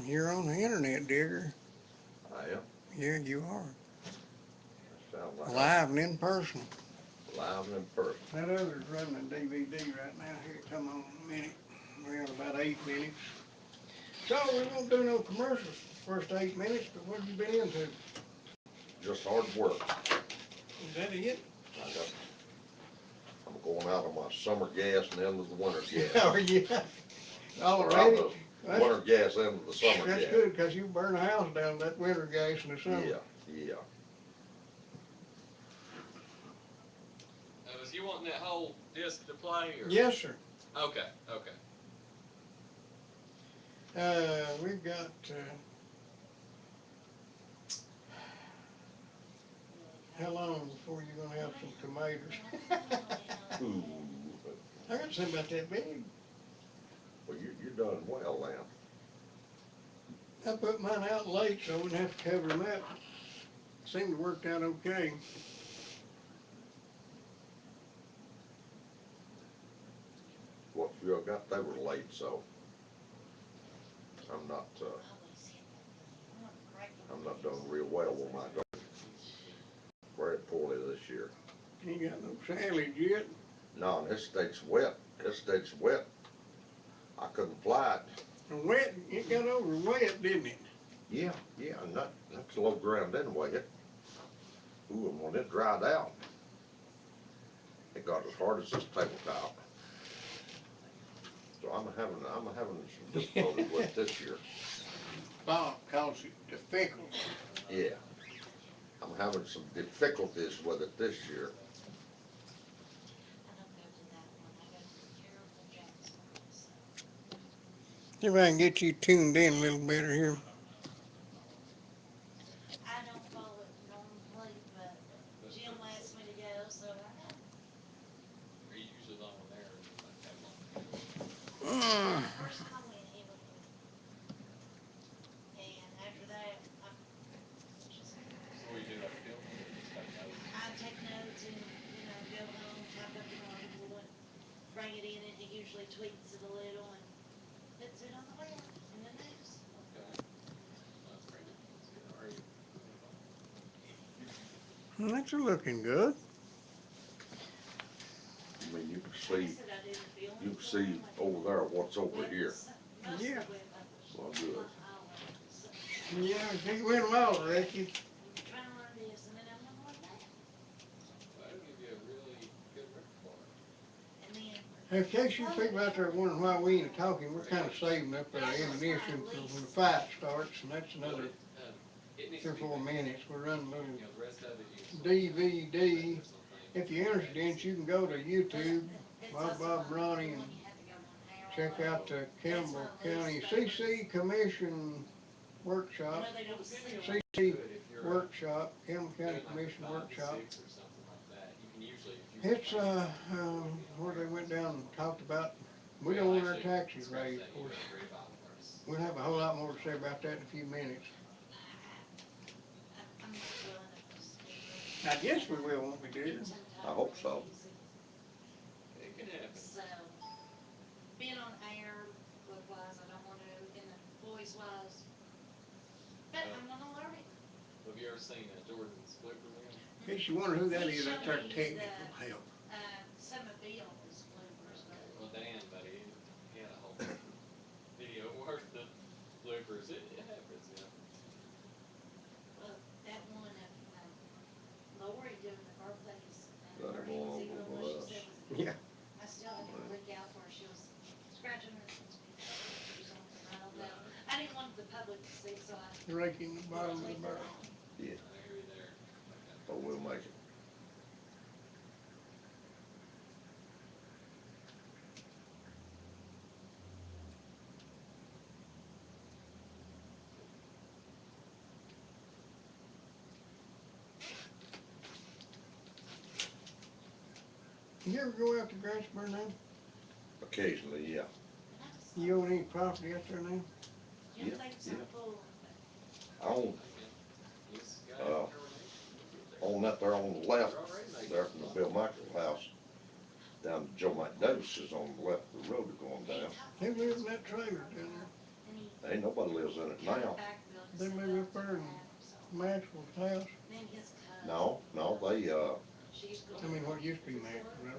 You're on the internet, Digger. I am. Yeah, you are. That sounds like Live and in person. I'm live and in person. That other's running a DVD right now. Here, come on in a minute. We're at about 8 minutes. So we won't do no commercials first 8 minutes, but what have you been into? Just hard work. Is that it? I got. I'm going out of my summer gas and into the winter Oh, gas. yeah. Or out Already? of the That's, winter gas into the summer that's gas. good because you burn a house down that winter gas in the summer. Yeah, yeah. Was you wanting that whole disc to play, or? Yes, sir. Okay, okay. We've got how long before you're gonna have some tomatoes? Ooh. I got some about that big. Well, you're done well, then. I put mine out late so I wouldn't have to cover them up. Seemed to work out okay. What few I got, they were late, so I'm not. I'm not doing real well with my garden. Very poorly this year. Ain't got no silage yet. No, and this state's wet. This state's wet. I couldn't fly it. Wet, it got over wet, didn't it? Yeah, yeah, and that's low ground anyway. Ooh, and when it dried out, it got as hard as this tabletop. So I'm having some difficulties with it this year. Bob calls it difficult. Yeah, I'm having some difficulties with it this year. See if I can get you tuned in a little better here. Are you usually the only one there, or anybody tag along with you, or? Mm. So what do you do, like filming, or just take notes and stuff? Okay, that's pretty good. That's good. Already moving along. That's looking good. I mean, you can see over there what's over here. Yeah. Well, good. Yeah, he went well, Ricky. Well, that'll give you a really good repertoire. In case you people out there wondering why we ain't talking, we're kind of saving up our ammunition for when the fight starts, and that's Well, another it needs three to or be four made. minutes. We're running a little The rest of it you can sort of DVD. preface on things If you're before you interested in it, actually. you can go to YouTube, Bob and Ronnie, and check out Oh, the Campbell County CC Commission Workshop. well, depending on CC good, if you're Workshop, Campbell County doing like a Commission 5 to 6 Workshop. or something like that, you can usually, if you were It's training on it before you get on where they air, went that's usually usually and what you talked do. about. We don't Well, want our actually, taxes scratch raised, that. of You course. go to Grapevine before it We'll have a whole starts lot getting more to say hot. about that in a few minutes. I guess we will, won't we, Digger? I hope so. It can happen. Uh, have you ever seen Jordan's flipper wheel? In case you wonder who that is, that's our technical help. Okay, well, Dan, buddy, he had a whole video worth of bloopers. It happens, you know. Got him on over us. Yeah. Well, Right. Raking the Right. bottom of the barrel. yeah, I hear you there. Okay. but we'll make it. You ever go out to Grasburg now? Occasionally, yeah, You own any property out there now? yeah, yeah. I own Hey, man, at least it's got uh, termination. You'll get there. on that there on the left, You're already making there some from the Bill money. Michael house down to Joe McDavis is on the left of the road going down. Who lives in that trailer down there? Ain't nobody lives in it now. They moved up there in Maxwell's house. No, no, I mean, what used to be Maxwell.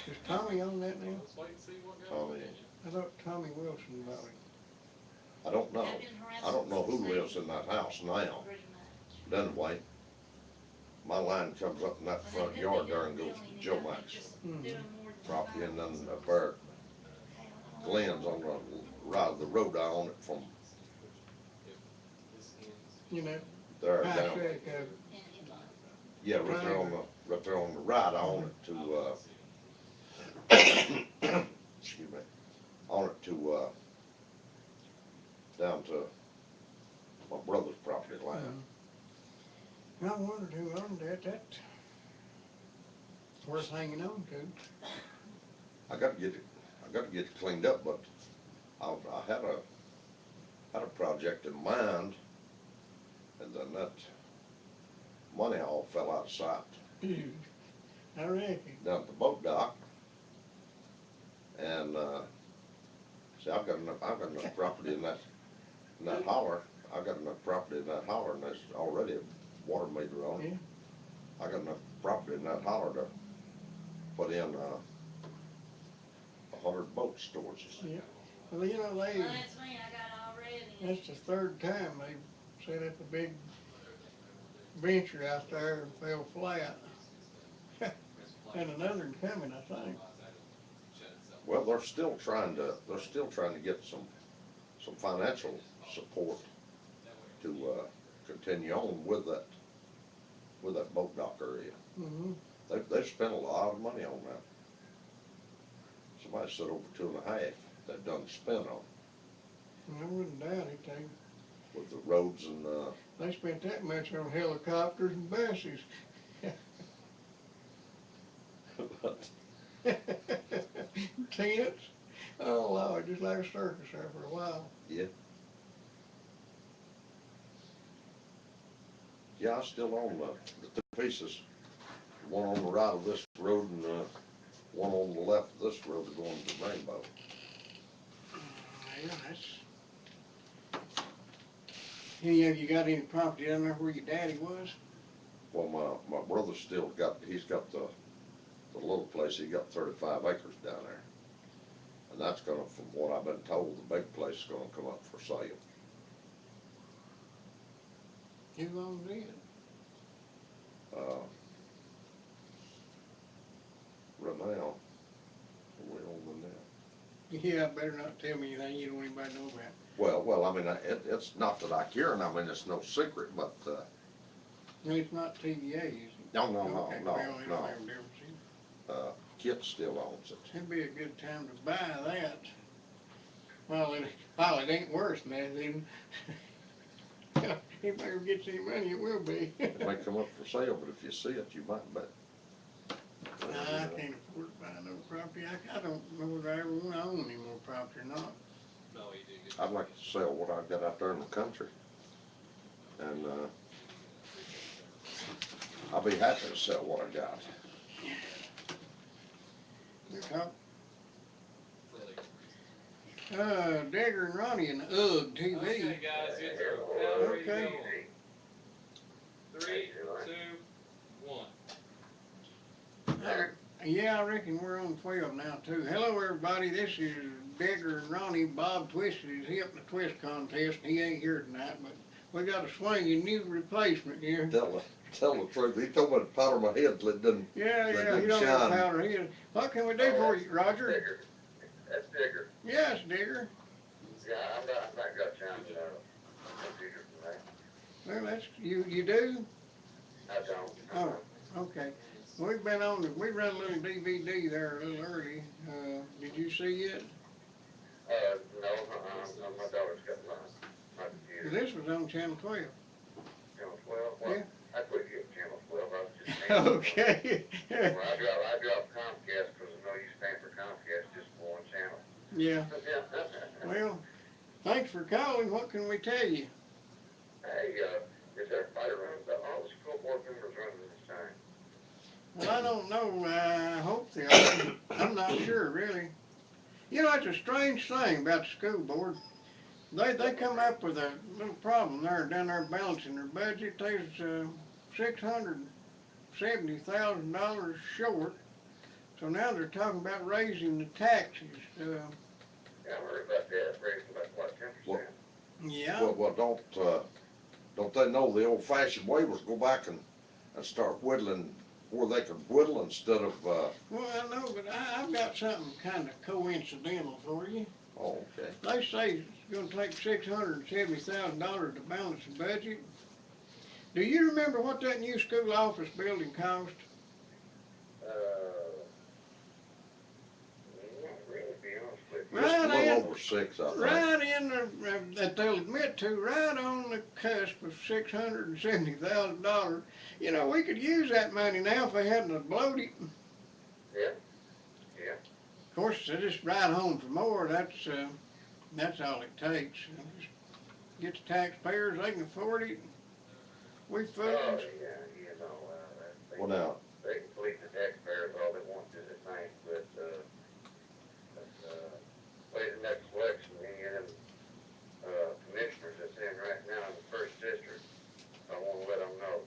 Does Tommy own that Well, now? let's wait and see what goes on, Tommy, can't you? I thought Tommy Wilson bought it. I don't know. I don't know who lives in that house now. But anyway, my line comes up in that front yard there and goes to Joe Maxwell Mm-hmm. property, and then up there Glenn's on the right of the road. I own it from Which, if this ends, You know, there high down. shack of Yeah, right there on triangle. the right. I own Mm-hmm. it excuse me. I own it down to my brother's property line. Mm-hmm. I wondered who owned that. That's worth hanging on to. I got to get it. I got to get it cleaned up, but I had a project in mind, and then that money all fell out of sight I reckon. down at the boat dock. And see, I've got enough property in that holler. I got enough property in that holler, and there's already a water meter on it. Yeah. I got enough property in that holler to put in 100 boat storages. Yeah. Well, you know, that's the third time they've set up a big venture out there and fell flat. And another one coming, I think. Well, they're still trying to get some financial support to continue on with that boat dock area. Mm-hmm. They've spent a lot of money on that. Somebody said over 2.5 they've done spent on I wouldn't doubt it. with the roads and They spent that much on helicopters and buses. but Tents. Oh, Lord, just like a circus there for a while. yeah, yeah, I still own the two pieces. The one on the right of this road and one on the left of this road going to the Rainbow. Yeah, have you got any property down there where your daddy was? Well, my brother still he's got the little place. He got 35 acres down there, and that's gonna, from what I've been told, the big place is gonna come up for sale. Who owns it? Uh, right now, we own them now. Yeah, better not tell me anything you don't want anybody to know about. Well, I mean, it's not that I care, and I mean, it's no secret, but No, it's not TVA, is it? no, no, no, Okay, no, well, it don't no. make a difference either. Kit still owns it. It'd be a good time to buy that. While it ain't worth nothing. If I ever get any money, it will be. It may come up for sale, but if you see it, you might bet. Well, you I know, can't afford to buy no property. I don't know whether I ever want to own any more property or not. No, he did get I'd that like to sell what I got out there in the country, and I appreciate you coming today. I'll be happy to sell what I got. We're talking For legal reasons. Digger and Ronnie and UGG TV. Okay, guys, intro. Now we're ready to Okay. go on. Three, two, one. Yeah, I reckon we're on 12 now too. Hello everybody, this is Digger and Ronnie. Bob twisted his hip in the twist contest and he ain't here tonight, but we got a swinging new replacement here. Tell the truth. He told me to powder my head till it didn't. Yeah, he don't need Shine. powder. What can we do for you, Roger? Digger. That's Digger. Yes, Digger. Yeah, I'm not got time to computer tonight. Well, you do? I don't. Oh, okay. We've been on. We run a little DVD there a little early. Did you see it? No, no, my daughter's got my computer. This was on Channel 12. Channel 12. Well, Yeah. I quit getting Channel 12. I was just paying for it. Okay. Well, I dropped Comcast because there's no use paying for Comcast just for one channel. Yeah. Yeah. Well, thanks for calling. What can we tell you? Hey, is everybody running? All the school board members running at this time? Well, I don't know. I hope they are. I'm not sure, really. You know, it's a strange thing about the school board. They come up with a little problem there down there balancing their budget. There's $670,000 short. So now they're talking about raising the taxes. Yeah, I heard about that, raising about what, 10%? Yeah. Well, don't they know the old-fashioned way was go back and start whittling where they could whittle instead of, Well, I know, but I've got something kind of coincidental for you. oh, okay. They say it's going to take $670,000 to balance the budget. Do you remember what that new school office building cost? Uh, not really, to be honest with you. Just a Right little in, over 6, I think. right in that they'll admit to, right on the cusp of $670,000. You know, we could use that money now if they hadn't have blowed it. Yeah, yeah. Of course, they just ride home for more. That's all it takes. Just get the taxpayers; they can afford it. We Oh, fools. yeah, Well, now, they can police the taxpayers all they want to, they think, wait the next election, any of them, commissioners that's in right now in the first district, I want to let them know,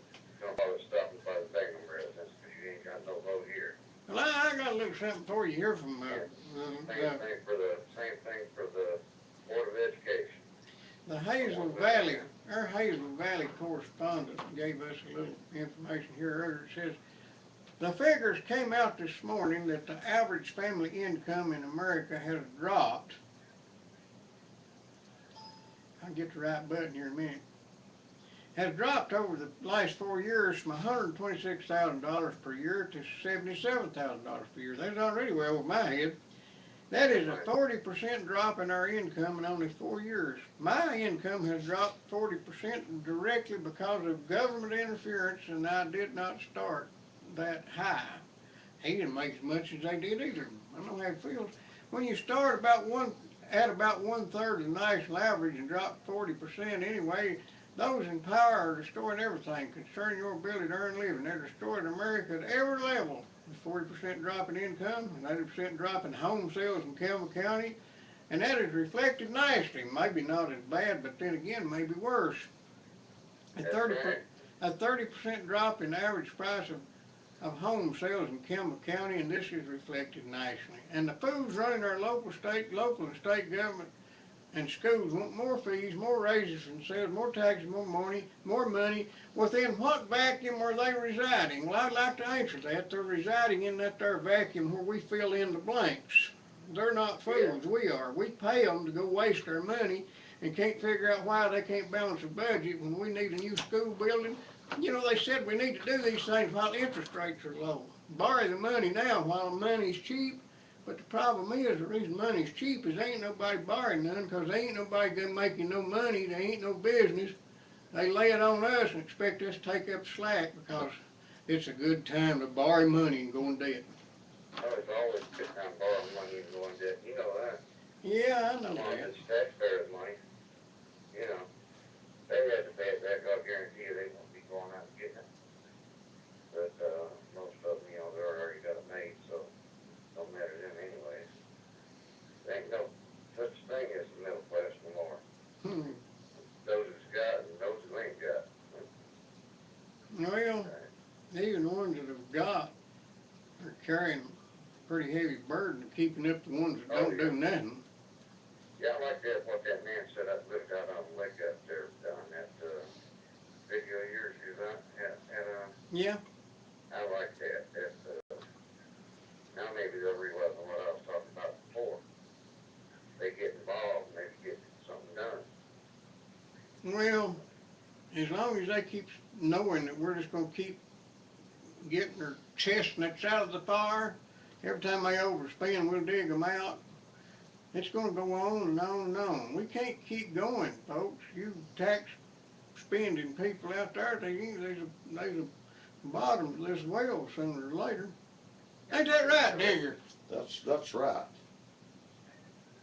don't bother stopping by the Bingham residence, because you ain't got no vote here. Well, I got a little something for you here from And the, same thing for the Board of Education. the I Hazel want to let them Valley. in. Our Hazel Valley correspondent gave us a little information here earlier. It says the figures came out this morning that the average family income in America has dropped. I'll get the right button here in a minute. Has dropped over the last 4 years from $126,000 per year to $77,000 per year. That's already way over my head. That is a 40% drop in our income in only 4 years. My income has dropped 40% directly because of government interference, and I did not start that high. He didn't make as much as they did either. I don't know how it feels. When you start at about 1/3 of the national average and drop 40% anyway, those in power are destroying everything concerning your ability to earn a living. They're destroying America at every level. A 40% drop in income, an 80% drop in home sales in Campbell County, and that is reflected nationally. Maybe not as bad, but then again, maybe worse. A That's 30 right. a 30% drop in the average price of home sales in Campbell County, and this is reflected nationally. And the fools running our local and state government and schools want more fees, more raises for themselves, more taxes, more money. Within what vacuum are they residing? Well, I'd like to answer that. They're residing in that there vacuum where we fill in the blanks. They're not Yeah. fools, we are. We pay them to go waste our money and can't figure out why they can't balance a budget when we need a new school building. You know, they said we need to do these things while interest rates are low. Borrow the money now while the money's cheap. But the problem is, the reason money's cheap is ain't nobody borrowing none, because they ain't nobody gonna make you no money, they ain't no business. They lay it on us and expect us to take up slack because it's a good time to borrow money and go in debt. Oh, it's always a good time borrowing money and going debt. You know that. Yeah, I As know long as that. it's taxpayers' money, you know, they had to pay it back. I'll guarantee you they won't be going out and getting it. But most of them, you know, they already got it made, so it don't matter to them anyways. There ain't no such thing as the middle class no more. Hmm. Those who's got and those who ain't got. Well, Right. even the ones that have got are carrying a pretty heavy burden of keeping up the ones that Oh don't do yeah. nothing. Yeah, I like that. What that man said up lived out on the lake up there on that video of yours you was at Yeah. I like that. Now maybe they'll realize what I was talking about before. They get involved and maybe get something done. Well, as long as they keep knowing that we're just going to keep getting their chestnuts out of the fire, every time they overspend, we'll dig them out. It's going to go on and on and on. We can't keep going, folks. You tax spending people out there, there's a bottom to this well sooner or later. Ain't that right, Digger? that's right.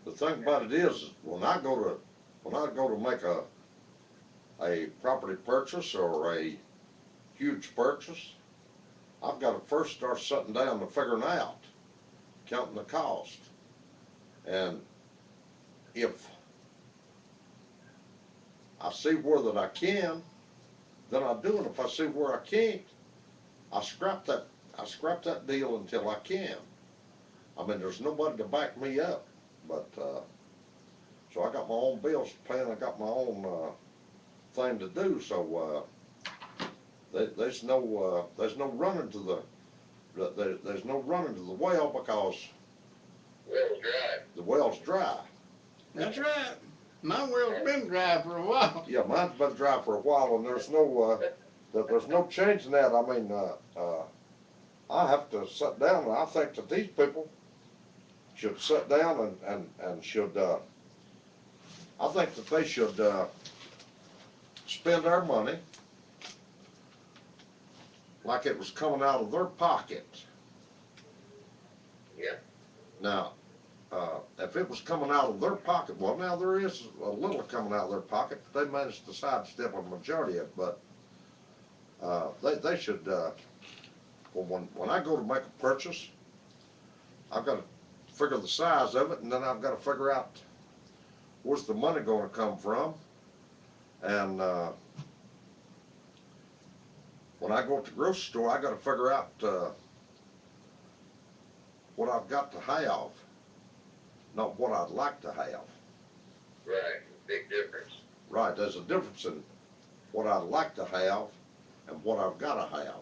The thing about it is when I go to make a property purchase or a huge purchase, I've got to first start sitting down and figuring out, counting the cost. And if I see where that I can, then I do it. If I see where I can't, I scrap that. I scrap that deal until I can. I mean, there's nobody to back me up, but so I got my own bills to pay, and I got my own thing to do. So there's no running to there's no running to the well because Well's dry. the well's dry. That's right. My well's been dry for a while. Yeah, mine's been dry for a while, and there's no changing that. I mean, I have to sit down, and I think that these people should sit down and should I think that they should spend their money like it was coming out of their pocket. Yeah. Now, if it was coming out of their pocket, well, now there is a little coming out of their pocket. They managed to sidestep a majority of it, but they should. Well, when I go to make a purchase, I've got to figure the size of it, and then I've got to figure out where's the money going to come from. And when I go to the grocery store, I got to figure out what I've got to have, not what I'd like to have. Right. Big difference. Right, there's a difference in what I'd like to have and what I've got to have.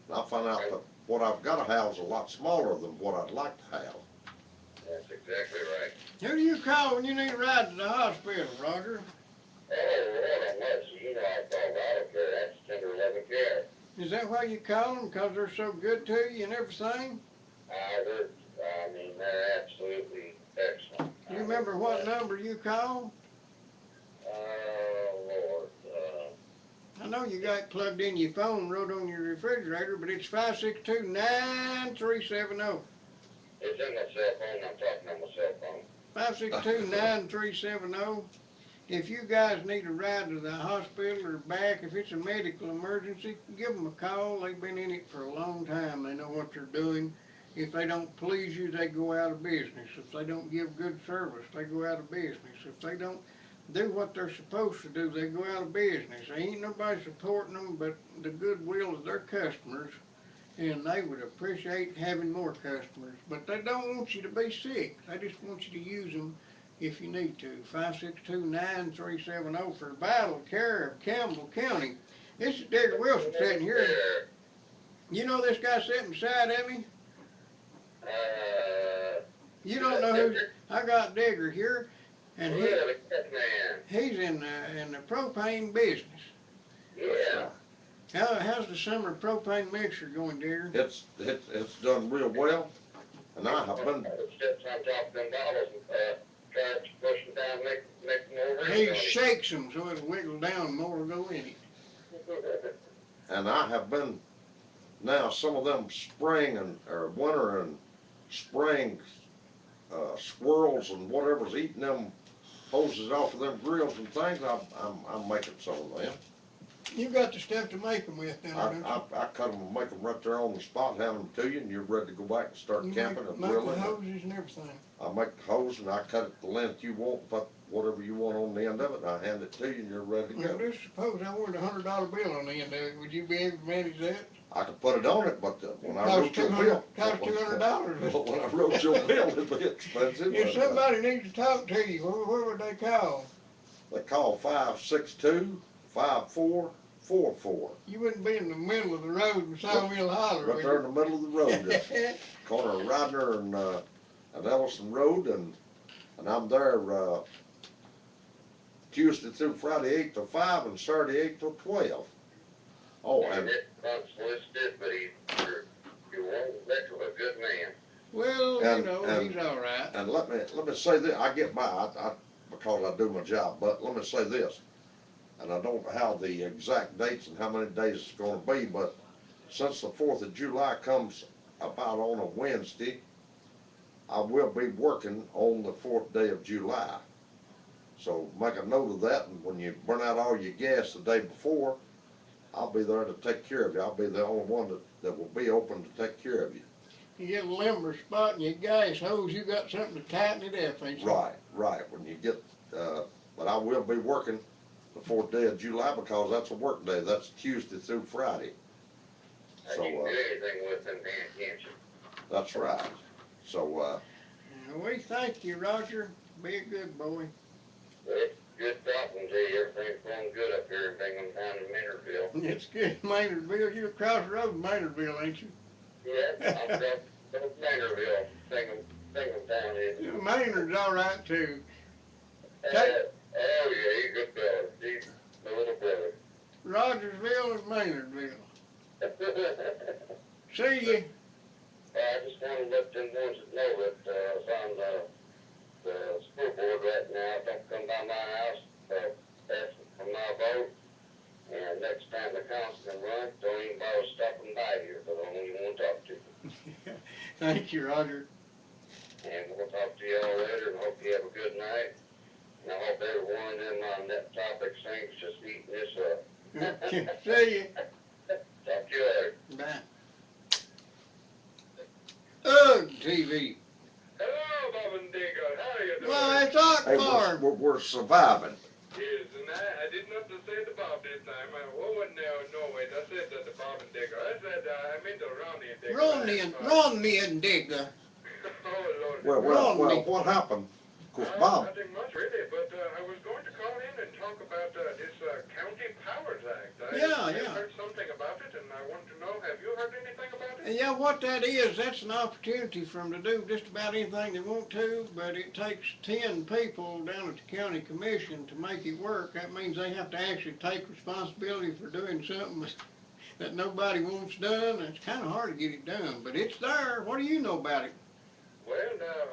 And I find out that what I've got to have is a lot smaller than what I'd like to have. That's exactly right. Who do you call when you need a ride to the hospital, Roger? Oh, Lord have mercy. You know I call Vital Care. That's tender loving care. Is that why you call them? Because they're so good to you and everything? I mean, they're absolutely excellent. You I mean, remember what number you called? oh, Lord. I know you got it plugged in your phone, wrote on your refrigerator, but it's 562-9370. It's in my cell phone. I'm talking on my cell phone. 562-9370. If you guys need a ride to the hospital or back, if it's a medical emergency, give them a call. They've been in it for a long time. They know what they're doing. If they don't please you, they go out of business. If they don't give good service, they go out of business. If they don't do what they're supposed to do, they go out of business. There ain't nobody supporting them but the goodwill of their customers, and they would appreciate having more customers. But they don't want you to be sick. They just want you to use them if you need to. 562-9370 for Vital Care of Campbell County. This is Digger Wilson sitting here. There. You know this guy sitting beside of me? Uh, You is don't that know who. different? I got Digger here, and Really? Yes, man. he's in the propane business. That's Yeah. right. How's the summer propane mixer going, Digger? It's done real well, and I It's have one been that sits on top of them bottles and tries to push them down, make more room, He don't shakes them so it'll wiggle down and more will go in it. he? and I have been now some of them spring and or winter and spring squirrels and whatever's eating them hoses off of them grills and things. I'm making some of them. You got the stuff to make them with, then, I, don't I, you? I cut them and make them right there on the spot, hand them to you, and you're ready to go back and start You camping and make the grilling. hoses and everything. I make the hose and I cut it the length you want, put whatever you want on the end of it, and I hand it to you, and you're ready to Well, go. just suppose I wanted $100 bill on the end of it. Would you be able to manage that? I could put it on it, but when It I costs wrote your 200. bill, Costs $200. when I wrote your bill, it'd be expensive. If But somebody needs to talk to you, where would they call? they call 562-5444. You wouldn't be in the middle of the road in Sawmill Holler, Right would there in you? the middle of the road, just corner of Radnor and Ellison Road, and I'm there Tuesday through Friday 8 to 5 and Saturday 8 to 12. Oh, And it's unsolicited, but you're one heck of a good man. Well, you and know, and he's all right. and let me say this: I get by because I do my job. But let me say this, and I don't know how the exact dates and how many days it's going to be, but since the 4th of July comes about on a Wednesday, I will be working on the 4th day of July. So make a note of that, and when you burn out all your gas the day before, I'll be there to take care of you. I'll be the only one that will be open to take care of you. You get a limber spot in your gas hose, you got something to tighten it up, ain't you? Right, right. When you get, but I will be working the 4th day of July because that's a work day. That's Tuesday through Friday. And you can So, do anything with them hand, can't you? that's right. So, We thank you, Roger. Be a good boy. But it's good talking to you. Everything's going good up here in Binghamtown and Maynardville. It's good, Maynardville. You're across the road from Maynardville, ain't you? Yep, I'm across Maynardville, Binghamtown is. Maynard's all right too. Take Oh yeah, he's a good fella. He's my little brother. Rogersville and Maynardville. Well, See you. I just want to let them ones that know that it's on the school board right now. Don't come by my house. Ask for my vote. And next time the councilman runs, don't even bother stopping by here because I don't even want to talk to you. Thank you, Roger. And we'll talk to you all later and hope you have a good night. And I hope every one of them on that topic thinks just eating this up. See you. Talk to you later. Bye. Ugh, TV. Hello, Bob and Digger. How are you doing? Well, it's Ock hey, Farm. we're surviving. Yes, and I didn't have to say the Bob this time. What wasn't there? No, wait, I said that the Bob and Digger. I meant the Ronnie and Digger. Ronnie and Digger. Oh, Lord. Well, Ronnie. what happened? Of course, No, Bob. nothing much really, but I was going to call in and talk about this County Powers Act. I've heard something about it, and I wanted to know, have you heard anything about it? Yeah, what that is, that's an opportunity for them to do just about anything they want to, but it takes 10 people down at the county commission to make it work. That means they have to actually take responsibility for doing something that nobody wants done. It's kind of hard to get it done, but it's there. What do you know about it? Well,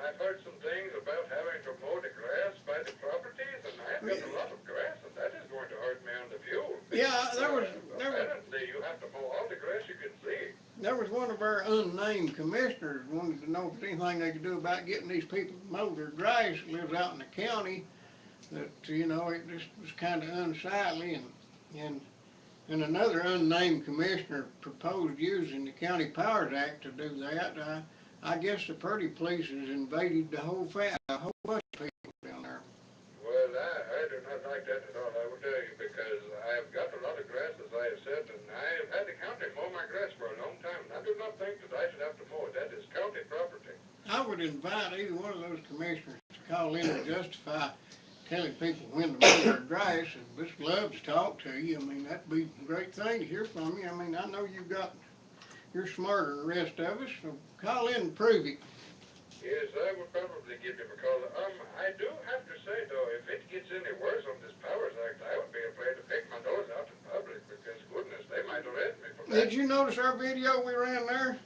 I've heard some things about having to mow the grass by the properties, and I've got a lot of grass, and that is going to hurt me on the fuel. Yeah, Apparently, you have to mow all the grass you can see. there was one of our unnamed commissioners wanted to know if there's anything they could do about getting these people to mow their grass that lives out in the county. That it just was kind of unsightly, and another unnamed commissioner proposed using the County Powers Act to do that. I guess the Purdy police has invaded a whole bunch of people down there. Well, I do not like that at all, I will tell you, because I've got a lot of grass, as I have said, and I have had the county mow my grass for a long time, and I do not think that I should have to mow it. That is county property. I would invite either one of those commissioners to call in and justify telling people when to mow their grass, and just love to talk to you. I mean, that'd be a great thing to hear from you. I mean, I know you're smarter than the rest of us, so call in and prove it. Yes, I will probably give him a call. I do have to say, though, if it gets any worse on this Powers Act, I would be afraid to pick my nose out in public, because, goodness, they might arrest me for that. Did you notice our video we ran there?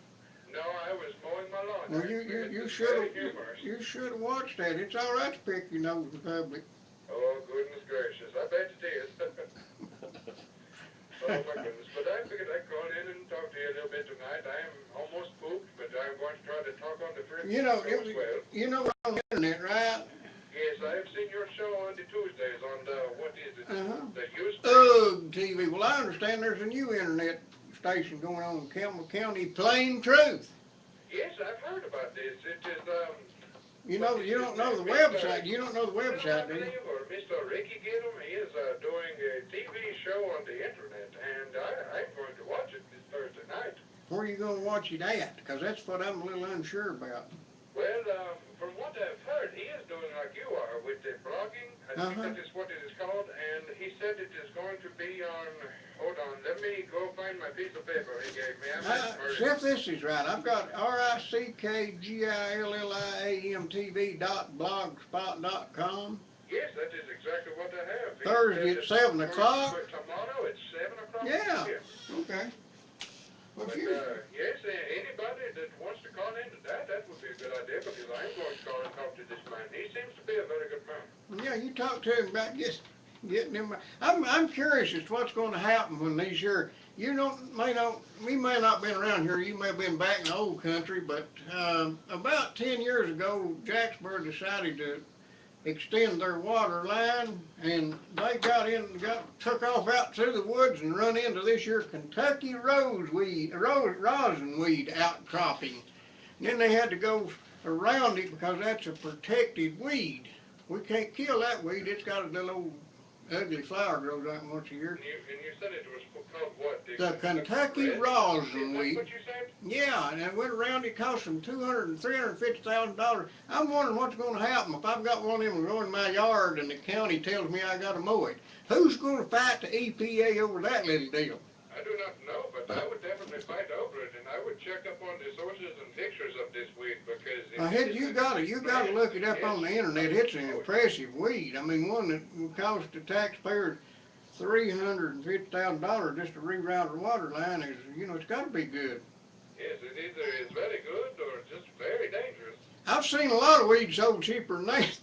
No, I was mowing my lawn. Well, Actually. you It's should very have humorous. you should have watched that. It's all right to pick your nose in public. Oh, goodness gracious. I bet it is. Oh, my goodness. But I figured I'd call in and talk to you a little bit tonight. I am almost pooped, but I'm going to try to talk on the first You know, show as well. we're on the internet, right? Yes, I have seen your show on the Tuesdays on the, what is it? The Ustream. Ugh, TV. Well, I understand there's a new internet station going on in Campbell County, Plain Truth. Yes, I've heard about this. It is, what is You his don't know name? the Mr. website. You don't know the Gillum, I website, do you? believe, or Mr. Ricky Gillum. He is doing a TV show on the internet, and I'm going to watch it this Thursday night. Where are you going to watch it at? Because that's what I'm a little unsure about. Well, from what I've heard, he is doing like you are with the blogging. I think that is what it is called, and he said it is going to be on. Hold on, let me go find my piece of paper he gave me. I See if this is right. I've got rickgillm.blogspot.com. Yes, that is exactly what I have. He Thursday said at that 7 o'clock. tomorrow at 7 o'clock Yeah. p.m. Okay. Well, But yes, anybody that wants to call into that would be a good idea, because I'm going to call and talk to this man. He seems to be a very good man. yeah, you talk to him about getting him. I'm curious as to what's going to happen when these here. You we may not been around here. You may have been back in the old country, but about 10 years ago, Jacksboro decided to extend their water line, and they took off out through the woods and run into this here Kentucky rosinweed outcropping. And then they had to go around it because that's a protected weed. We can't kill that weed. It's got a little old ugly flower grows on once a year. And you said it was called what? The The Kentucky red? Is rosin that wheat. what you said? Yeah, and it went around. It cost them $200,000 and $350,000. I'm wondering what's going to happen if I've got one of them growing in my yard and the county tells me I got to mow it. Who's going to fight the EPA over that little deal? I do not know, but I would definitely fight over it, and I would check up on the sources and pictures of this wheat because if I it had is you an got to expensive, look it up yes, on the I internet. would It's an mow it. impressive weed. I mean, one that would cost the taxpayer $350,000 just to reroute a water line is, it's got to be good. Yes, it either is very good or just very dangerous. I've seen a lot of weeds sold cheaper than that.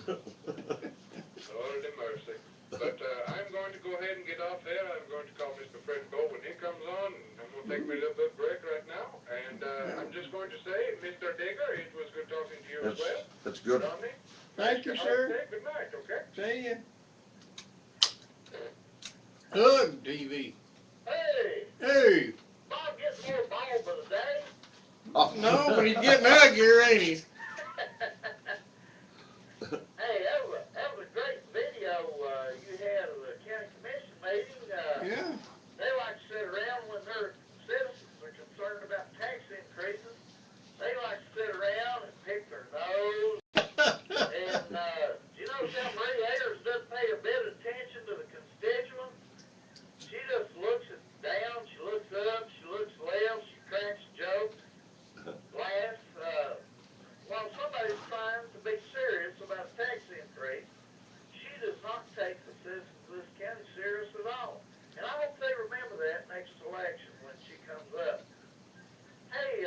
Lord have mercy. But I'm going to go ahead and get off there. I'm going to call Mr. Fred Bow when he comes on, and I'm going to take me a little bit break right now. And I'm just going to say, Mr. Digger, it was good talking to you as well. That's good. Ronnie, Thank you, I'll sir. say good night, okay? See ya. Hug TV. Hey, Hey. Bob getting more bald by the day. No, but he's getting uglier, ain't he? Hey, that was a great video you had of the county commission meeting. Yeah. They like to sit around when their citizens are concerned about tax increases. They like to sit around and pick their nose. And do you notice how Marie Ayers doesn't pay a bit of attention to the constituents? She just looks it down, she looks up, she looks left, she cracks a joke, laughs. While somebody's trying to be serious about a tax increase, she does not take the citizens of this county serious at all. And I hope they remember that next election when she comes up. Hey,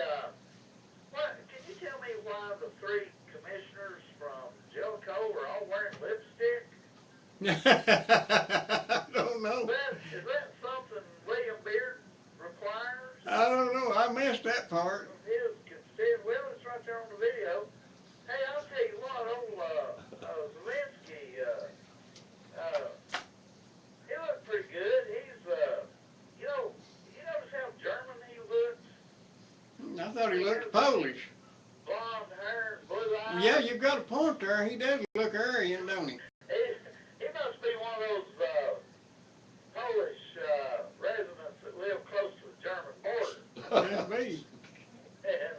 what? Can you tell me why the three commissioners from Jellicoe are all wearing lipstick? I don't Is know. that something William Beard requires I don't know. I missed that part. of his constituents? Well, it's right there on the video. Hey, I'll tell you what, old Zelensky, uh, he looked pretty good. He's, you notice how German he looks? I thought he He looked has Polish. blonde hair and blue Yeah, eyes. you've got a point there. He does look Aryan, don't he? He, he must be one of those Polish residents that live close to the German border. Must be. And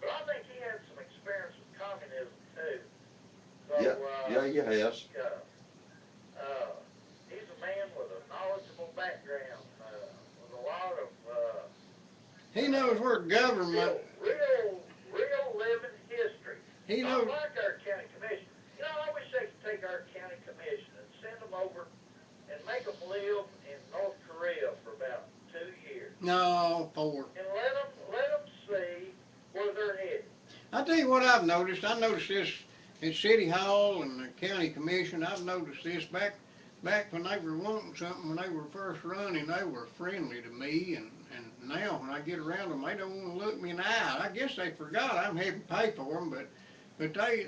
but I think he had some experience with communism too. So Yeah, yeah, he has. uh, he's a man with a knowledgeable background, with a lot of He knows where government. real living history. He Not knows. like our county commission. I wish they could take our county commission and send them over and make them live in North Korea for about 2 years No, four. and let them see where they're headed. I tell you what I've noticed. I noticed this in City Hall and the County Commission. I've noticed this back when they were wanting something, when they were first running, they were friendly to me, and now when I get around them, they don't want to look me in the eye. I guess they forgot I'm having to pay for them, but they,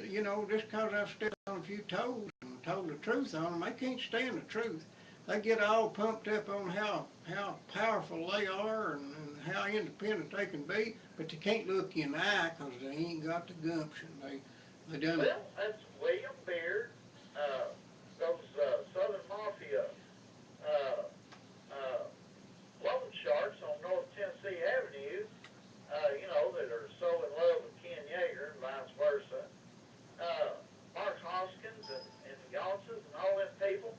just because I've stepped on a few toes and told the truth on them, they can't stand the truth. They get all pumped up on how powerful they are and how independent they can be, but they can't look you in the eye because they ain't got the gumption. They done. Well, that's William Beard, those Southern Mafia uh, uh, loan sharks on North Tennessee Avenue, that are so in love with Ken Yeager and vice versa. Mark Hoskins and the Gaunces and all them people,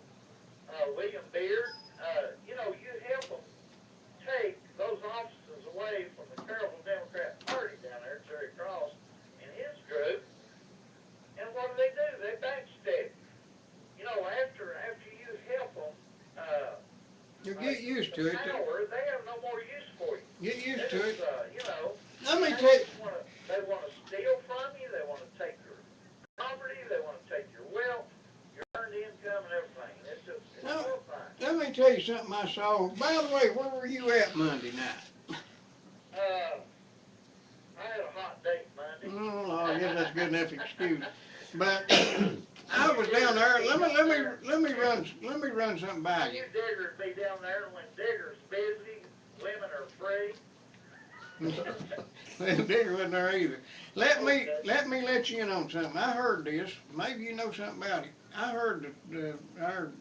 William Beard, you help them take those offices away from the terrible Democrat Party down there, Terry Cross and his group, and what do? They backstab you. After you help them You get used to to it. power, they have no more use for you. Get They used to just, it. Let me they tell you. just they want to steal from you. They want to take your property. They want to take your wealth, your earned income, and everything. And it's Now, horrifying. let me tell you something I saw. By the way, where were you at Monday night? Uh, I had a hot date Monday. Oh, I guess that's a good enough excuse. But I I knew was down Digger'd there. be Let me down let me there. something I by knew you. Digger'd be down there, and when Digger's busy, women are free. Digger wasn't there either. Let me Okay. let me let you in on something. I heard this. Maybe you know something about it. I heard our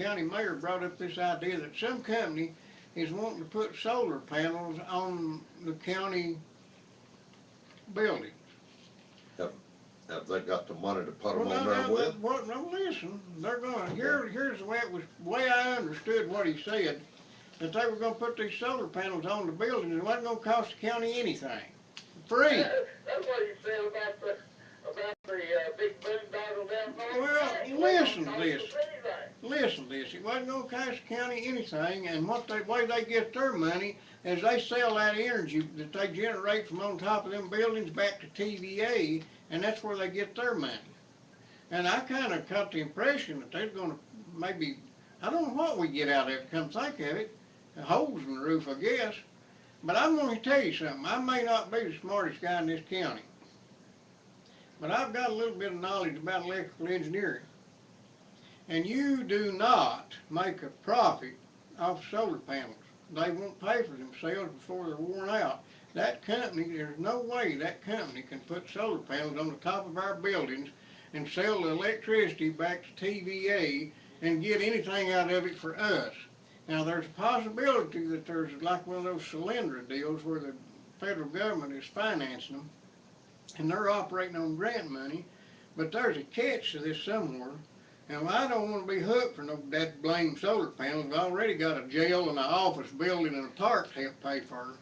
county mayor brought up this idea that some company is wanting to put solar panels on the county building. Have, have they got the money to put Well, them on no, there no, with? well, no, listen, they're going, Okay. here's the way it was, way I understood what he said, that they were gonna put these solar panels on the buildings, and it wasn't gonna cost the county anything. Free. That's what he said about the big boondoggle down north. Well, Yeah, it wasn't listen to gonna cost this. us anything. Listen to this. It wasn't gonna cost the county anything, and what they way they get their money is they sell that energy that they generate from on top of them buildings back to TVA, and that's where they get their money. And I kind of got the impression that they're gonna maybe, I don't know what we get out of it. Come think of it, holes in the roof, I guess. But I'm gonna tell you something. I may not be the smartest guy in this county, but I've got a little bit of knowledge about electrical engineering. And you do not make a profit off solar panels. They won't pay for themselves before they're worn out. That company, there's no way that company can put solar panels on the top of our buildings and sell the electricity back to TVA and get anything out of it for us. Now there's a possibility that there's like one of those Solyndra deals where the federal government is financing them and they're operating on grant money, but there's a catch to this somewhere. And I don't want to be hooked for no that blame solar panels. I've already got a jail and an office building and a park to help pay for.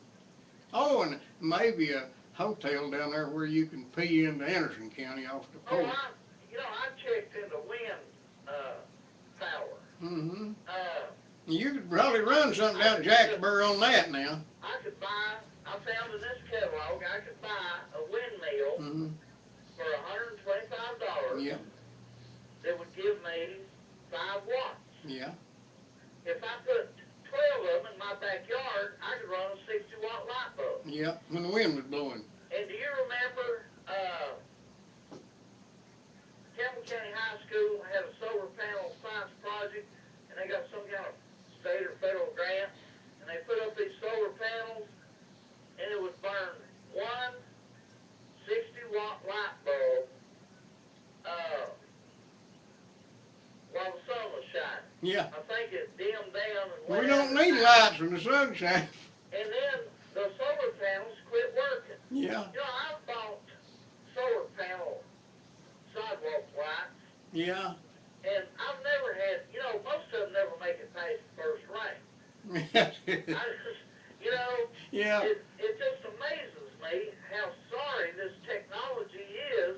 Oh, and maybe a hotel down there where you can pee into Anderson County off the Oh, porch. I checked into wind uh, power. Mm-hmm. Uh, You could probably I run could something I down could just Jacksboro on that now. I could buy. I found in this catalog I could buy a windmill Mm-hmm. for $125 Yeah. that would give me 5 watts. Yeah. If I put 12 of them in my backyard, I could run a 60-watt light bulb. Yeah. When the wind was blowing. And do you remember Campbell County High School had a solar panel science project, and they got some kind of state or federal grant, and they put up these solar panels, and it would burn one 60-watt light bulb uh, while the sun was shining. Yeah. I think it dimmed down and We went out don't at need night. lights when the sun shines. And then the solar panels quit working. Yeah. You know, I've bought solar panel sidewalk lights, Yeah. and I've never had, most of them never make it past the first rain. I just, you know, Yeah. it just amazes me how sorry this technology is,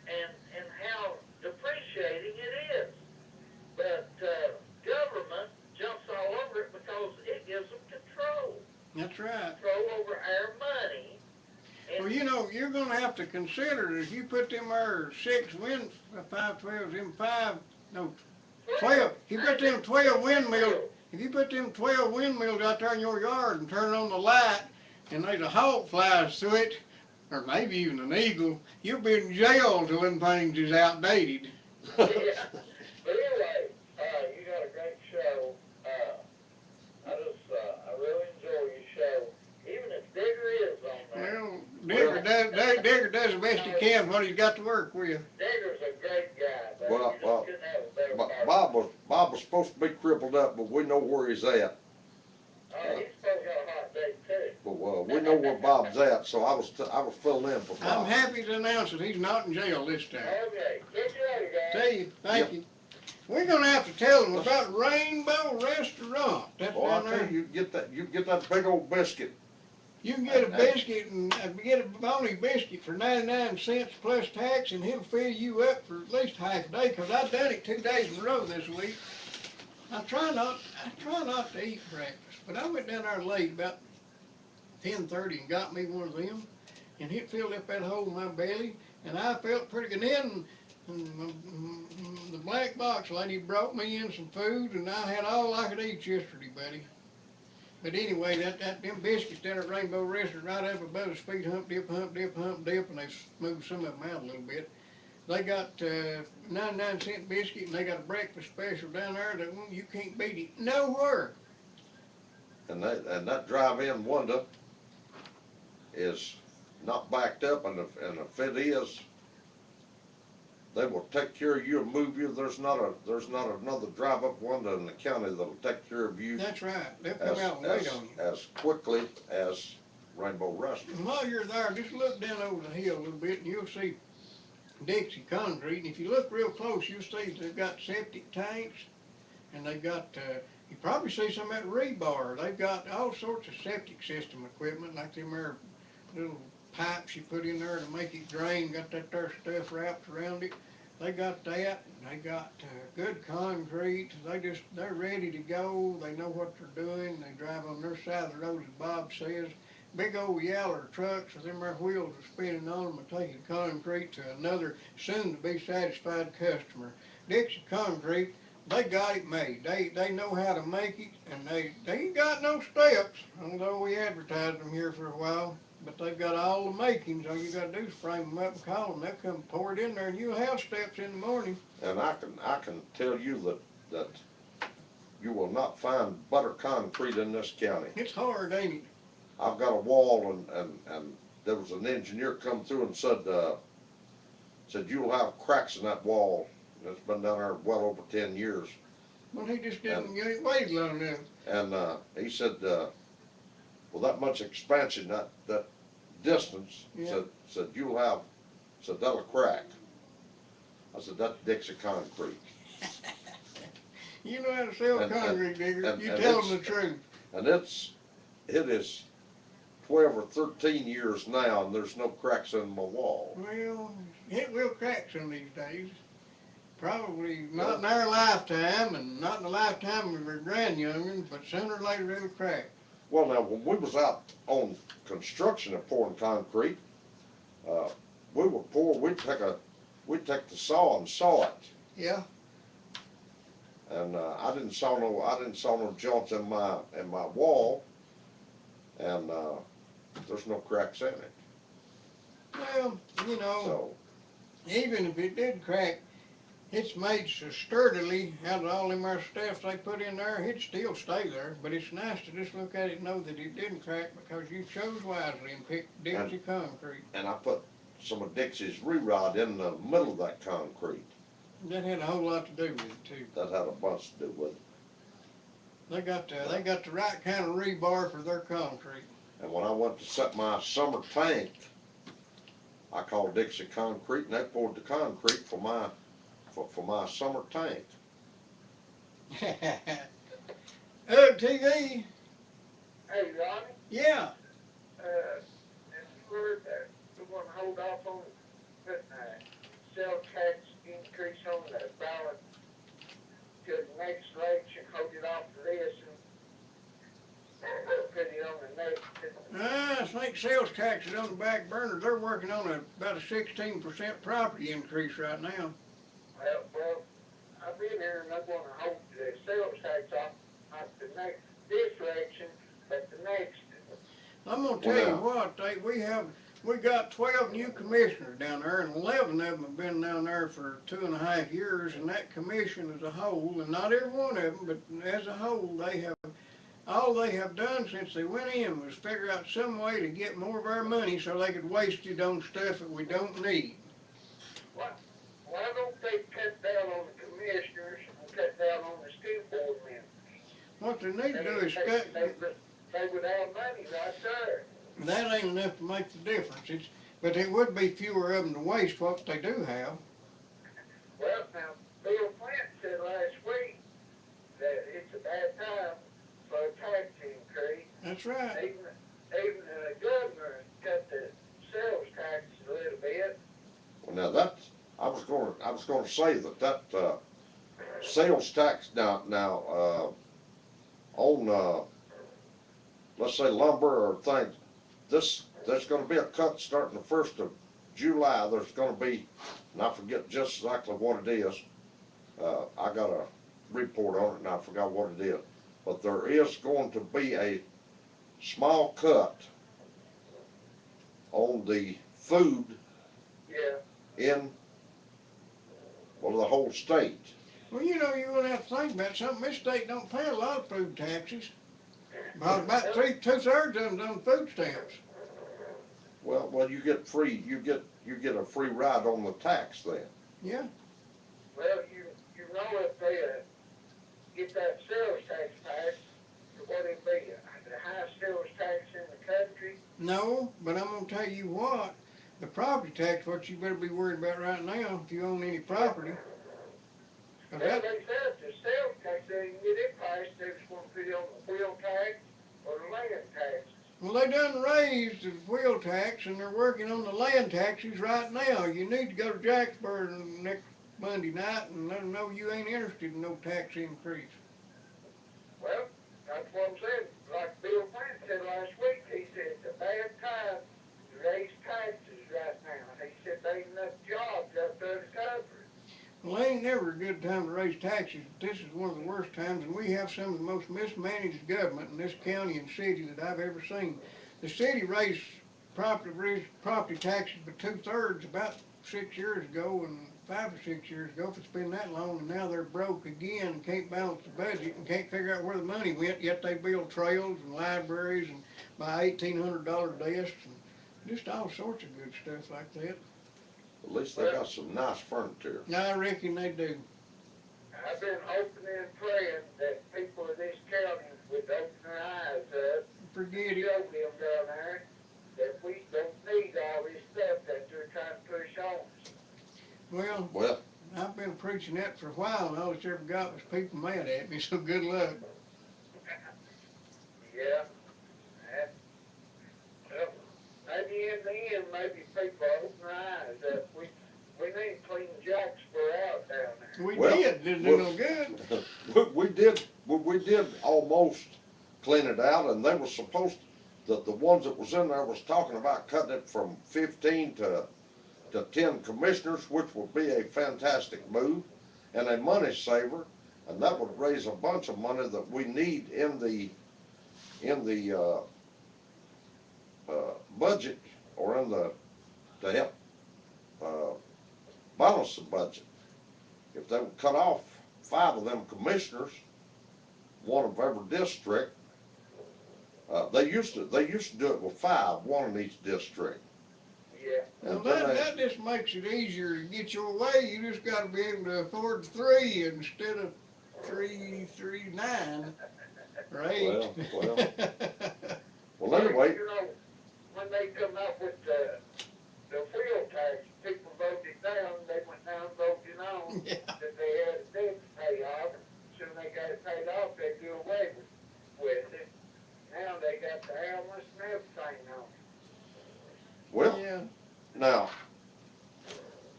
and how depreciating it is. But government jumps all over it because it gives them That's right. control over our money. And Well, you're going to have to consider that if you put them there 6 wind, 512s, them 5, no, 12, 12, if you I put had them them 10 12 windmills, windmills. if you put them 12 windmills out there in your yard and turn on the light and there's a hawk flies through it, or maybe even an eagle, you'll be in jail till them things is outdated. Yeah. But anyway, you got a great show. I really enjoy your show, even if Digger is on there. Well, Well, Digger does the best he Because can what he's got to work with. Digger's a great guy, but well, you just well, couldn't have a better Bob partner. was supposed to be crippled up, but we know where he's at. Uh, He's supposed to got a hot date too. but we know where Bob's at, so I was filling in for I'm Bob. happy to announce that he's not in jail this time. Okay, catch you later, guys. See you. Thank Yep. you. We're going to have to tell them about Rainbow Restaurant. That's Oh, I down tell there. you, you get that big old biscuit. You can get a And biscuit and get a bologna biscuit for 99 cents plus tax, and he'll fill you up for at least half a day. Cause I've done it 2 days in a row this week. I try not to eat breakfast, but I went down there late about 10:30 and got me one of them, and it filled up that hole in my belly, and I felt pretty good. Then the black box lady brought me in some food, and I had all I could eat yesterday, buddy. But anyway, them biscuits down at Rainbow Restaurant right up above the speed hump dip, hump dip, hump dip, and they smoothed some of them out a little bit. They got 99-cent biscuit, and they got a breakfast special down there that you can't beat it nowhere. that drive-in window is not backed up, and if it is, they will take care of you and move you. There's not another drive up window in the county that'll take care of you That's right. They'll come as out and wait as on you. as quickly as Rainbow Restaurant. And while you're there, just look down over the hill a little bit and you'll see Dixie Concrete. And if you look real close, you'll see they've got septic tanks and they've got, you probably see some of that rebar. They've got all sorts of septic system equipment like them there little pipes you put in there to make it drain, got that there stuff wrapped around it. They got that, and they got good concrete. They're ready to go. They know what they're doing. They drive on their side of the road, as Bob says. Big old yaller trucks with them there wheels are spinning on them and taking concrete to another soon-to-be satisfied customer. Dixie Concrete, they got it made. They know how to make it, and they ain't got no steps, although we advertised them here for a while. But they've got all the makings. All you got to do is frame them up and call them. They'll come pour it in there, and you'll have steps in the morning. And I can tell you that you will not find better concrete in this county. It's hard, ain't it? I've got a wall and there was an engineer come through and said you'll have cracks in that wall. And it's been down there well over 10 years. Well, he just And didn't get it waited long enough. he said, well, that much expansion, that distance, Yeah. said you'll have, said that'll crack. I said that's Dixie Concrete. You know how to sell And and concrete, digger. and, You and tell them it's the truth. and it is 12 or 13 years now, and there's no cracks in my wall. Well, it will crack some of these days. Probably not Well, in our lifetime, and not in the lifetime of our grandyoungins, but sooner or later it'll crack. well, now when we was out on construction and pouring concrete, uh, we would pour. We'd take the saw and saw it, Yeah. and I didn't saw no joints in my wall, and there's no cracks in it. Well, you know, So even if it did crack, it's made so sturdily out of all them there stuff they put in there, it'd still stay there. But it's nice to just look at it and know that it didn't crack because you chose wisely and picked and Dixie Concrete. and I put some of Dixie's rerod in the middle of that concrete. That had a whole lot to do with it too. That had a bunch to do with it. They got the right kind of rebar for their concrete. And when I went to set my summer tank, I called Dixie Concrete, and they poured the concrete for my summer tank. TV. Hey, Ronnie, Yeah. have you heard that we're going to hold off on putting a sales tax increase on the ballot till the next election? Hold it off to this and put it on the next. I think sales tax is on the back burner. They're working on about a 16% property increase right now. Well, I've been here and they're going to hold the sales tax off not the next this election, but the next. I'm gonna Well, tell you now, what, we got 12 new commissioners down there, and 11 of them have been down there for 2.5 years. And that commission as a whole, and not every one of them, but as a whole, all they have done since they went in was figure out some way to get more of our money so they could waste it on stuff that we don't need. Why, why don't they cut down on the commissioners and cut down on the school board members? What they need to They, do is they, cut. they, they would have money right there. That ain't enough to make the difference. But it would be fewer of them to waste what they do have. Well, now, Bill Clinton said last week that it's a bad time for a tax increase. That's right. Even the governor cut the sales tax a little bit. well, now that's I was gonna say that sales tax now on let's say lumber or things. There's going to be a cut starting the 1st of July. There's going to be, and I forget just exactly what it is. I got a report on it, and I forgot what it is. But there is going to be a small cut on the food Yeah. in the whole state. Well, you're gonna have to think about something. This state don't pay a lot of food taxes. About about Well, three two thirds of them's on food stamps. Well, you get a free ride on the tax then. Yeah. Well, you know if they get that sales tax passed, what it'd be the highest sales tax in the country. No, but I'm gonna tell you what. The property tax, what you better be worried about right now, if you own any Yeah. property, 'cause Well, that. they said the sales tax they didn't get it passed. They was going to put it on the wheel tax or the land taxes. Well, they done raised the wheel tax, and they're working on the land taxes right now. You need to go to Jacksboro next Monday night and let them know you ain't interested in no tax increase. Well, that's what I'm saying. Like Bill Clinton said last week, he said it's a bad time to raise taxes right now. He said there ain't enough jobs out there to cover it. Well, it ain't never a good time to raise taxes, but this is one of the worst times, and we have some of the most mismanaged government in this county and city that I've ever seen. The city raised property taxes by 2/3 about 6 years ago, and 5 or 6 years ago, if it's been that long, and now they're broke again and can't balance the budget and can't figure out where the money went. Yet they build trails and libraries and buy $1,800 desks and just all sorts of good stuff like that. At least they Well, got some nice furniture. I reckon they do. I've been hoping and praying that people of this county would open their eyes up and Forget it. show them down there that we don't need all this stuff that they're trying to push on us. Well, Well, I've been preaching that for a while, and all it's ever got was people mad at me, so good luck. Yeah, and well, maybe in the end, maybe people open their eyes up. We need to clean Jacksboro out down there. We well, did. Didn't do we, no good. we did almost clean it out, and they were supposed the ones that was in there was talking about cutting it from 15 to 10 commissioners, which would be a fantastic move and a money saver, and that would raise a bunch of money that we need in the budget or in the to help uh, balance the budget. If they would cut off 5 of them commissioners, one of every district, they used to do it with 5, one in each district, Yeah, Well, and then that just makes it easier to get your way. You just got to be able to afford 3 instead of 339 or 8. well well, anyway, when they come up with the wheel tax, people voted down. They went down and voted on Yeah. that they had a debt to pay off. Soon they got it paid off, they do away with it. Now they got the ambulance and everything on it. well Yeah. now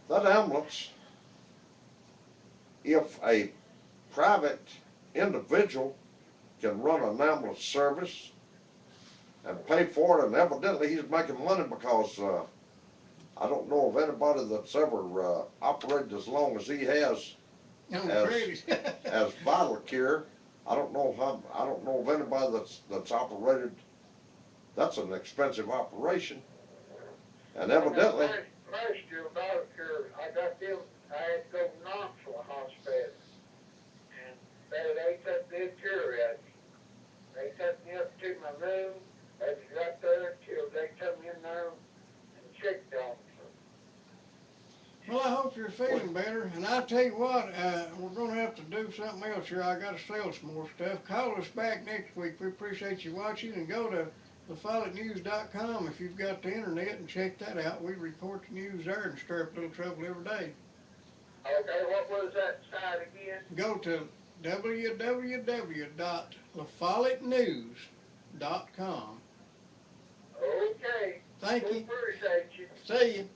that ambulance, if a private individual can run an ambulance service and pay for it, and evidently he's making money because I don't know of anybody that's ever operated as long as he has On as credit. as Vital Care. I don't know of anybody that's operated. That's an expensive operation, and I know evidently, last year, Medicare, I got them. I had to go to Knoxville Hospital, and they took good care of me. They took me up to my room. They was right there until they come in there and checked on me. Well, I hope you're well, feeling better. And I tell you what, we're going to have to do something else here. I got to sell some more stuff. Call us back next week. We appreciate you watching. And go to thefollettnews.com if you've got the internet and check that out. We report the news there and stir up a little trouble every day. Okay, what was that site again? Go to www.thefollettnews.com. Okay, Thank we you. appreciate you. See you.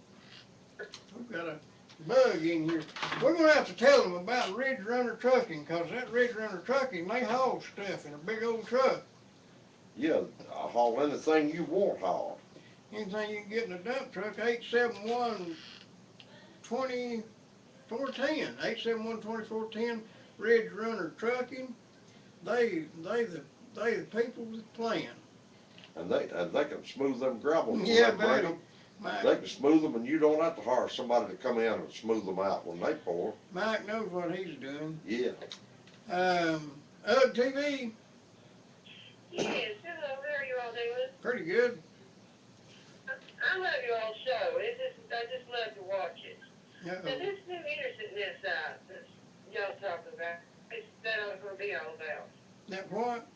We've got a bug in here. We're going to have to tell them about Ridge Runner Trucking because that Ridge Runner Trucking, they haul stuff in a big old truck. yeah, I'll haul anything you want hauled. Anything you can get in a dump truck, 871 2410. 871 Ridge Runner Trucking. They the people with the plan. And they can smooth them gravels when Yeah, they bring buddy. them. Mike, They can smooth them, and you don't have to hire somebody to come in and smooth them out when they pour. Mike knows what he's doing. Yeah. UGG TV, Yes, hello. How are you all doing? pretty good. I love your all show. I just love to watch it. Now, Uh-oh. this new internet site that y'all talking about, what is that all going to be all about? That what?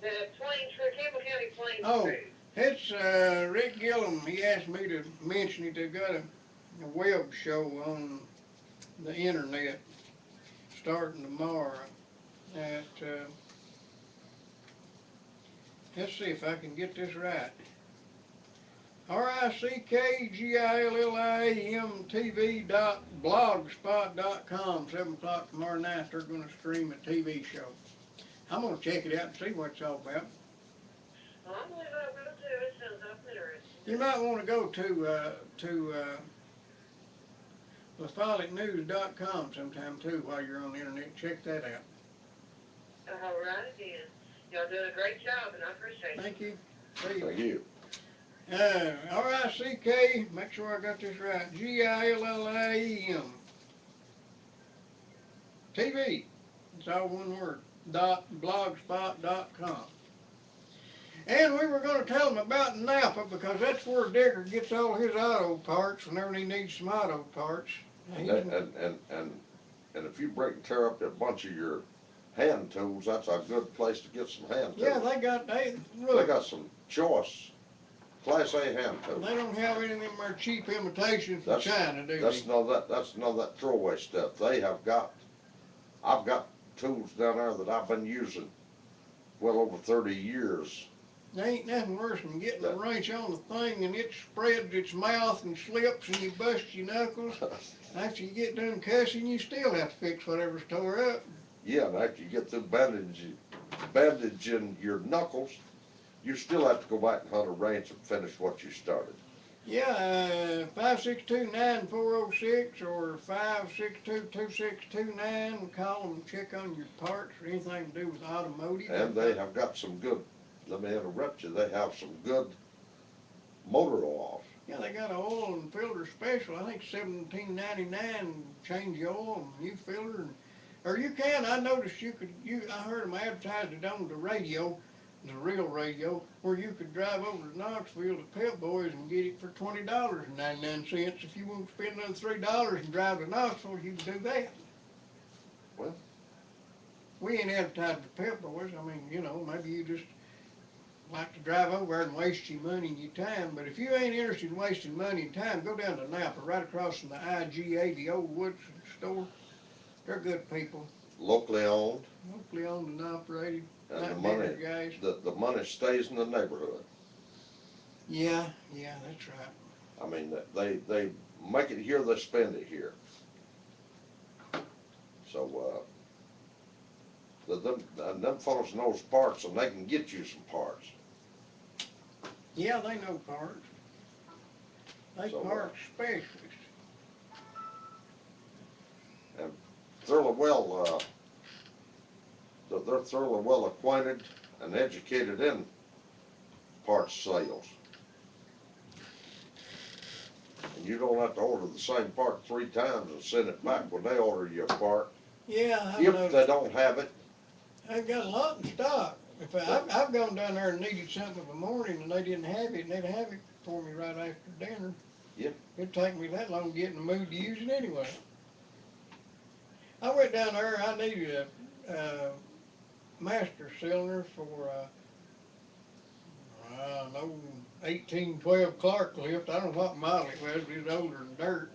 The Plains Cruise, Campbell County Plains Oh, Cruise. it's Rick Gillum. He asked me to mention it. They've got a web show on the internet starting tomorrow at, let's see if I can get this right. RickGillum.blogspot.com. 7 o'clock tomorrow night, they're going to stream a TV show. I'm going to check it out and see what it's all about. Well, I believe I will too. It sounds awful interesting to You me. might want to go to LafolletNews.com sometime too while you're on the internet. Check that out. All righty then. Y'all doing a great job, and I appreciate you. Thank you. See you. Thank you. RICK, make sure I got this right. GILLAEM. TV. It's all one word. .blogspot.com. And we were going to tell them about Napa because that's where Digger gets all his auto parts whenever he needs some auto parts. And He's, that, and if you break and tear up a bunch of your hand tools, that's a good place to get some hand yeah, tools. they They look. got some choice Class A hand tools. They don't have any of them there cheap imitations from That's China, do they? that's none of that throwaway stuff. I've got tools down there that I've been using well over 30 years. There ain't nothing worse than getting a That wrench on the thing and it spreads its mouth and slips and you bust your knuckles. After you get done cussing, you still have to fix whatever's tore up. yeah, and after you get through bandaging your knuckles, you still have to go back and hunt a wrench and finish what you started. Yeah, 562-9406 or 562-2629. Call them and check on your parts or anything to do with automotive. And They've they got, have got some good. Let me interrupt you. They have some good motor oils. yeah, they got an oil and filter special. I think 17.99 change your oil and new filter and or you can. I noticed I heard them advertise it on the radio, the real radio, where you could drive over to Knoxville to Pep Boys and get it for $20.99. If you won't spend another $3 and drive to Knoxville, you can do that. Well, We ain't advertising the Pep Boys. I mean, maybe you just like to drive over there and waste your money and your time. But if you ain't interested in wasting money and time, go down to Napa, right across from the IGA, the old Woodson store. They're good people. locally owned, Locally owned and operated, and the not bigger money guys. the money stays in the neighborhood. Yeah, that's right. I mean, they make it here, they spend it here. So them fellows knows parts, and they can get you some parts. Yeah, they know parts. They So parts specialists. and thoroughly well, they're thoroughly well acquainted and educated in parts sales. And you don't have to order the same part 3 times and send it back when they order you a part. Yeah, I've If they noticed. don't have it, They've got a lot in stock. If that I've gone down there and needed something of a morning and they didn't have it, and they'd have it for me right after dinner. yeah, It'd take me that long to get in the mood to use it anyway. I went down there. I needed a master cylinder for an old 1812 Clark lift. I don't know what model it was, but it was older than dirt.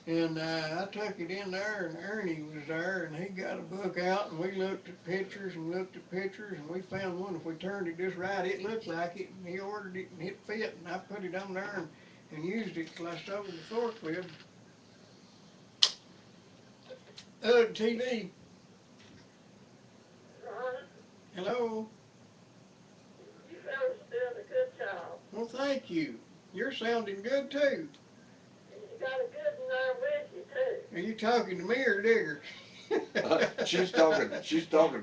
And I took it in there, and Ernie was there, and he got a book out, and we looked at pictures and looked at pictures, and we found one. If we turned it just right, it looked like it, and he ordered it, and it fit, and I put it on there and used it till I sold the forklift. TV. Ron, Hello. you fellas are doing a good job. Well, thank you. You're sounding good too. And you got a good one there with you, too. Are you talking to me or Digger? she's talking to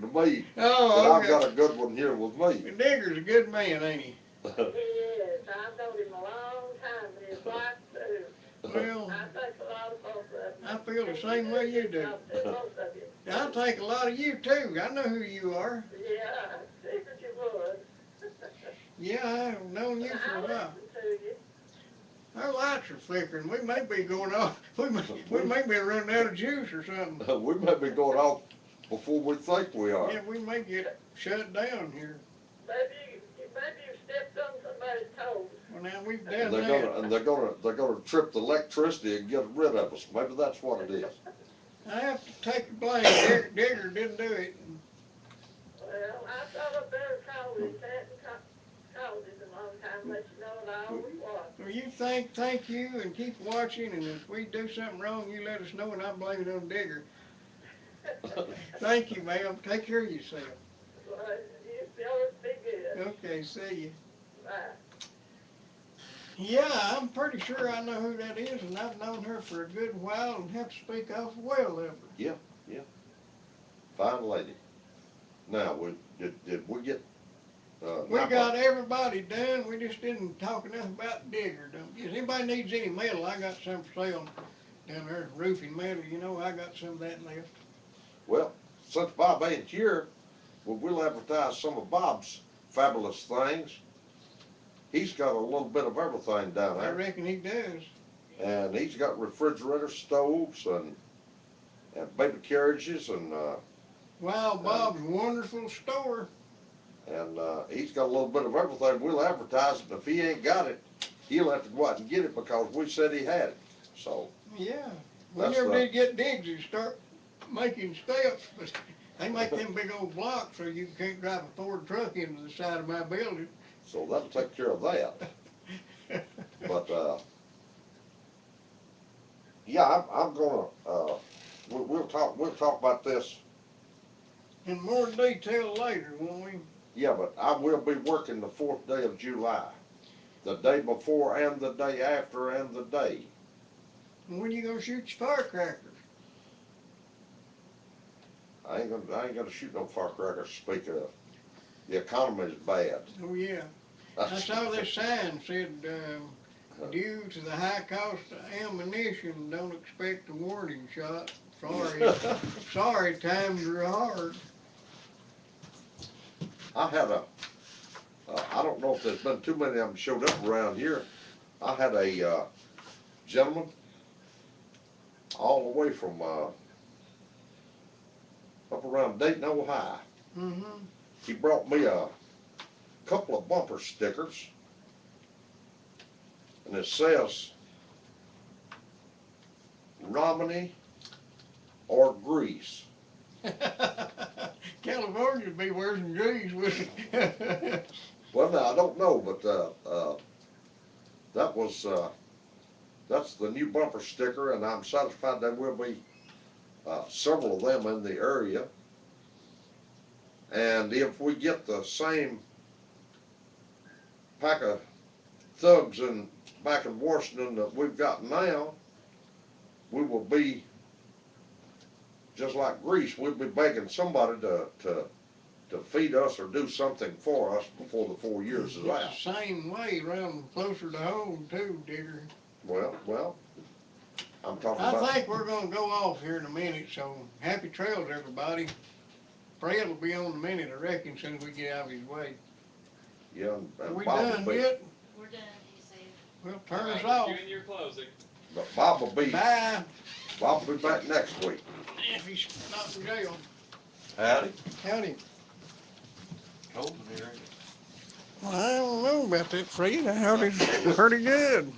me, but Oh, I've okay. got a good one here with me. Digger's a good man, ain't he? He is. I've known him a long time, and his wife, too. Well, I think a lot of both of them, I feel the and you same do way a you good do. job, too, both of you I do. think a lot of you too. I know who you are. Yeah, I figured you would. Yeah, I've known But you for I a while. listen to you. Our lights are flickering. We may be going off. We may be running out of juice or something. We may be going off before we think we are. Yeah, we may get shut down here. Maybe you stepped on somebody's toes. Well, now we've And done that. they're gonna trip the electricity and get rid of us. Maybe that's what it is. I have to take the blame. Digger didn't do it. Well, I thought I better call this. Hadn't called it in a long time. Let you know that I always watch. Well, you thank you and keep watching. And if we do something wrong, you let us know, and I blame it on Digger. Thank you, ma'am. Take care of yourself. Well, you fellas be good. Okay, see you. Bye. Yeah, I'm pretty sure I know who that is, and I've known her for a good while and have to speak awful well of her. Yeah, yeah. Fine lady. Now, did we get We Napa? got everybody done. We just didn't talk enough about Digger. Don't you? If anybody needs any metal, I got some for sale down there. Roofing metal, you know, I got some of that left. Well, since Bob ain't here, we'll advertise some of Bob's fabulous things. He's got a little bit of everything down I there, reckon he does. and he's got refrigerator stoves and baby carriages Wild and Bob's wonderful store. he's got a little bit of everything. We'll advertise it. And if he ain't got it, he'll have to go out and get it because we said he had it. So Yeah, we that's never the did get Diggs to start making steps, but they make them big old blocks so you can't drive a Ford truck into the side of my building. so that'll take care of that. But yeah, I'm gonna we'll talk about this. In more detail later, won't we? Yeah, but I will be working the 4th day of July, the day before and the day after and the day. When you gonna shoot your firecrackers? I ain't gonna shoot no firecrackers to speak of. The economy is bad. Oh yeah, I saw this sign said, due to the high cost of ammunition, don't expect a warning shot. Sorry, sorry, times are hard. I had I don't know if there's been too many of them showed up around here. I had a gentleman all the way from up around Dayton, Ohio. Mm-hmm. He brought me a couple of bumper stickers, and it says Romney or Grease. California would be worse than Greece, wouldn't it? Well, now I don't know, but that was that's the new bumper sticker, and I'm satisfied there will be several of them in the area. And if we get the same pack of thugs in back in Washington that we've got now, we will be just like Greece. We'll be begging somebody to feed us or do something for us before the 4 years is It's the out. same way around closer to home too, Digger. Well, I'm talking I about think we're gonna go off here in a minute, so happy trails, everybody. Fred will be on in a minute, I reckon, as soon as we get out of his way. yeah, Are and we Bob will done be, yet? We're done, he said. Well, All turn us right, off. cue in your closing. but Bye. Bob will be back next week. If he's not in jail. Howdy. Howdy. Cold in here, ain't it? Well, I don't know about that, Fred. I heard it's pretty good.